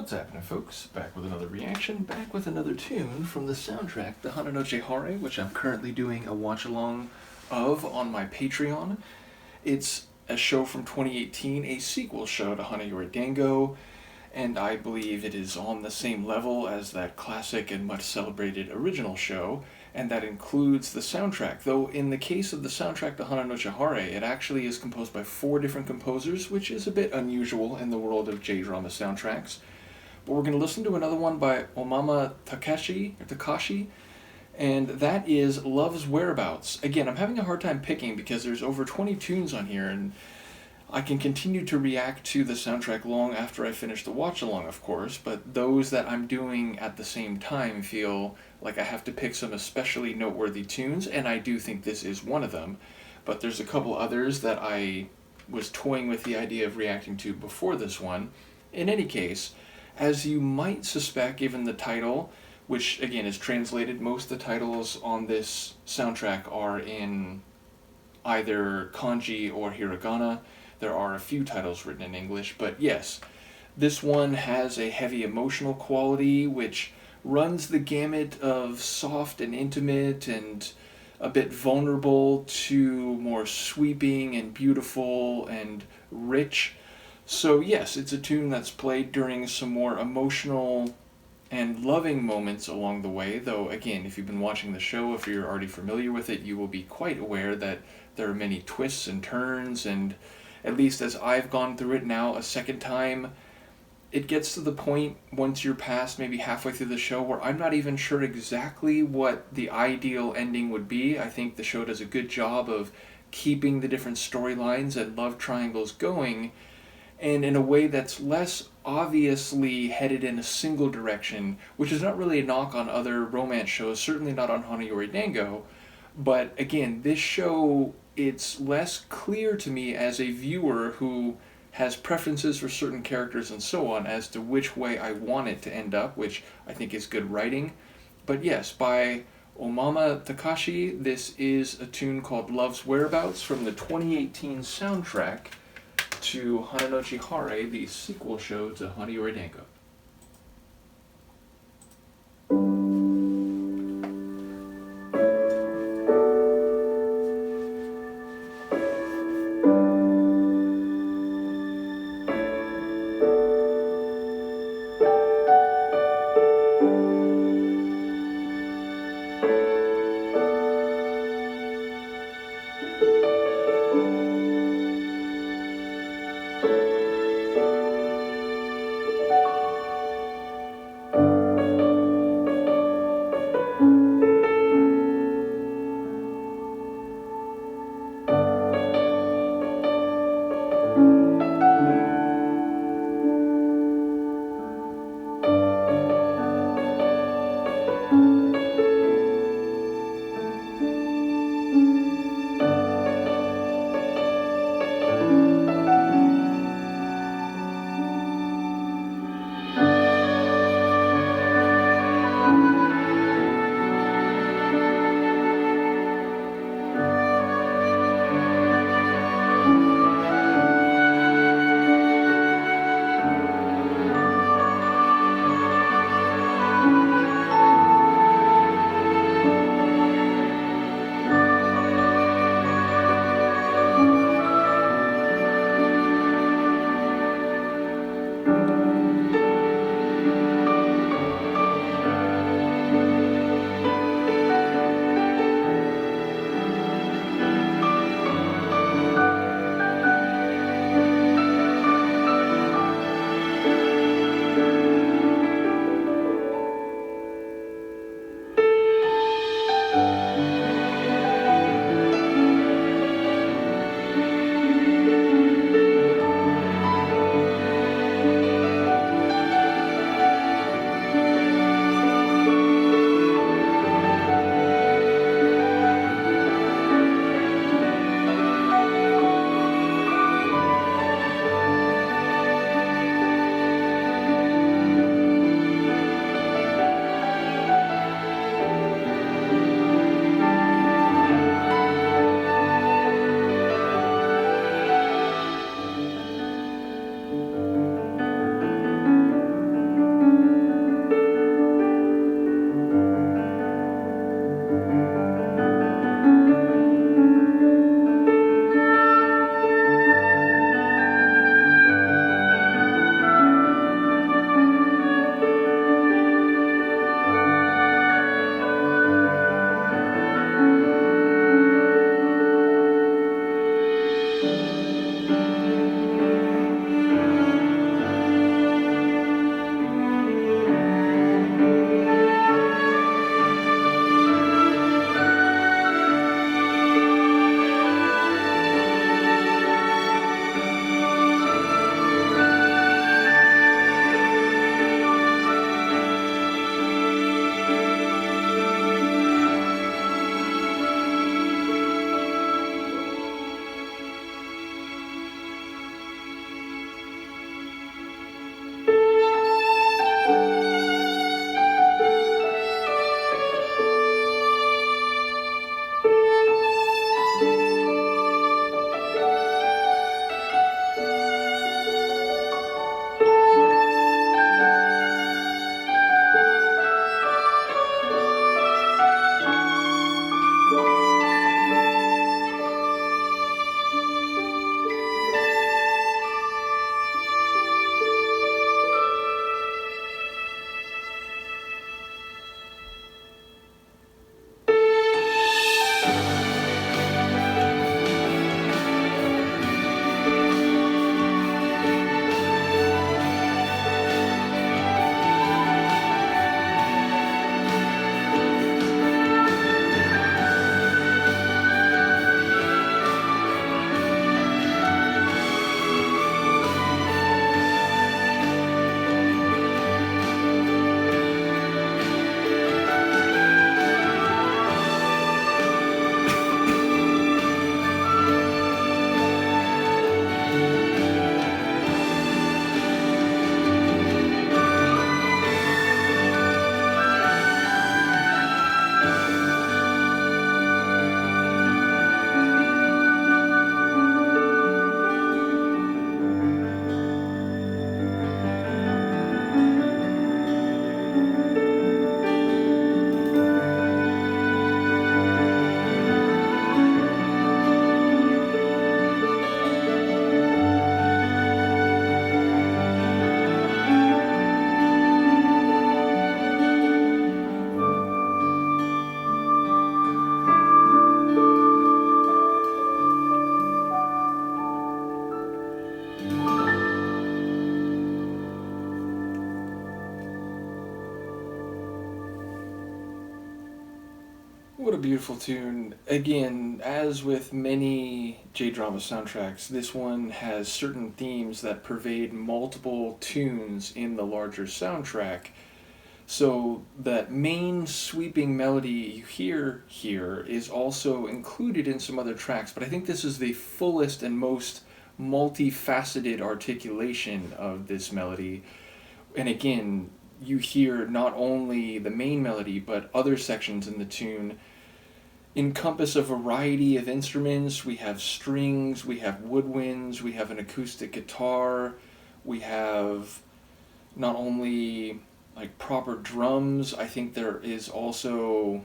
What's happening, folks? Back with another reaction, back with another tune from the soundtrack, the Hana Nochi Hare, which I'm currently doing a watch-along of on my Patreon. It's a show from 2018, a sequel show to Hana Yori Dango, and I believe it is on the same level as that classic and much celebrated original show, and that includes the soundtrack. Though in the case of the soundtrack to Hana Nochi Hare, it actually is composed by 4 different composers, which is a bit unusual in the world of J-drama soundtracks. But we're going to listen to another one by Ohmama Takashi, and that is Love's Whereabouts. Again, I'm having a hard time picking because there's over 20 tunes on here, and I can continue to react to the soundtrack long after I finish the watch-along, of course, but those that I'm doing at the same time feel like I have to pick some especially noteworthy tunes, and I do think this is one of them. But there's a couple others that I was toying with the idea of reacting to before this one. In any case, as you might suspect given the title, which again is translated, most of the titles on this soundtrack are in either kanji or hiragana. There are a few titles written in English, but yes, this one has a heavy emotional quality which runs the gamut of soft and intimate and a bit vulnerable to more sweeping and beautiful and rich. So yes, it's a tune that's played during some more emotional and loving moments along the way, though again, if you've been watching the show, if you're already familiar with it, you will be quite aware that there are many twists and turns, and at least as I've gone through it now a second time, it gets to the point once you're past maybe halfway through the show where I'm not even sure exactly what the ideal ending would be. I think the show does a good job of keeping the different storylines and love triangles going, and in a way that's less obviously headed in a single direction, which is not really a knock on other romance shows, certainly not on Hana Yori Dango, but again, this show, it's less clear to me as a viewer who has preferences for certain characters and so on as to which way I want it to end up, which I think is good writing. But yes, by Ohmama Takashi, this is a tune called Love's Whereabouts from the 2018 soundtrack to Hana Nochi Hare, the sequel show to Hana Yori Dango. What a beautiful tune. Again, as with many J-drama soundtracks, this one has certain themes that pervade multiple tunes in the larger soundtrack. So that main sweeping melody you hear here is also included in some other tracks, but I think this is the fullest and most multifaceted articulation of this melody. And again, you hear not only the main melody, but other sections in the tune encompass a variety of instruments. We have strings, we have woodwinds, we have an acoustic guitar, we have not only like proper drums. I think there is also,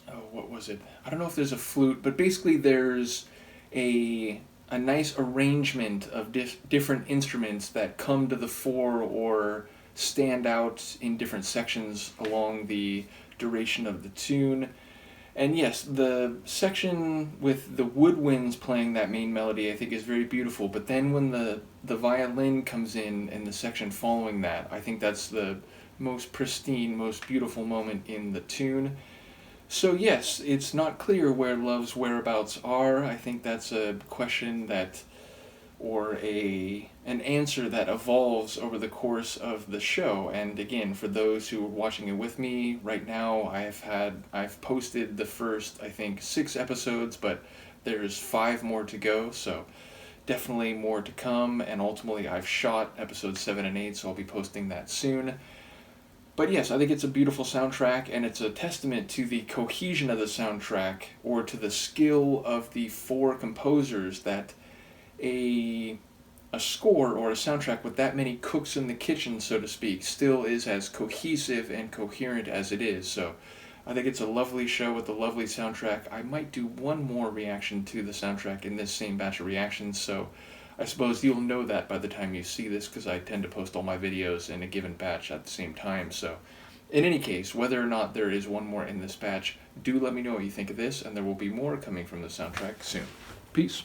oh, what was it? I don't know if there's a flute, but basically there's a nice arrangement of different instruments that come to the fore or stand out in different sections along the duration of the tune. And yes, the section with the woodwinds playing that main melody I think is very beautiful, but then when the violin comes in the section following that, I think that's the most pristine, most beautiful moment in the tune. So yes, it's not clear where Love's whereabouts are. I think that's a question that, or an answer that evolves over the course of the show. And again, for those who are watching it with me right now, I've posted the first, I think, 6 episodes, but there's 5 more to go, so definitely more to come. And ultimately, I've shot episodes 7 and 8, so I'll be posting that soon. But yes, I think it's a beautiful soundtrack, and it's a testament to the cohesion of the soundtrack, or to the skill of the 4 composers, that a score or a soundtrack with that many cooks in the kitchen, so to speak, still is as cohesive and coherent as it is. So I think it's a lovely show with a lovely soundtrack. I might do one more reaction to the soundtrack in this same batch of reactions, so I suppose you'll know that by the time you see this, because I tend to post all my videos in a given batch at the same time. So in any case, whether or not there is one more in this batch, do let me know what you think of this, and there will be more coming from the soundtrack soon. Peace.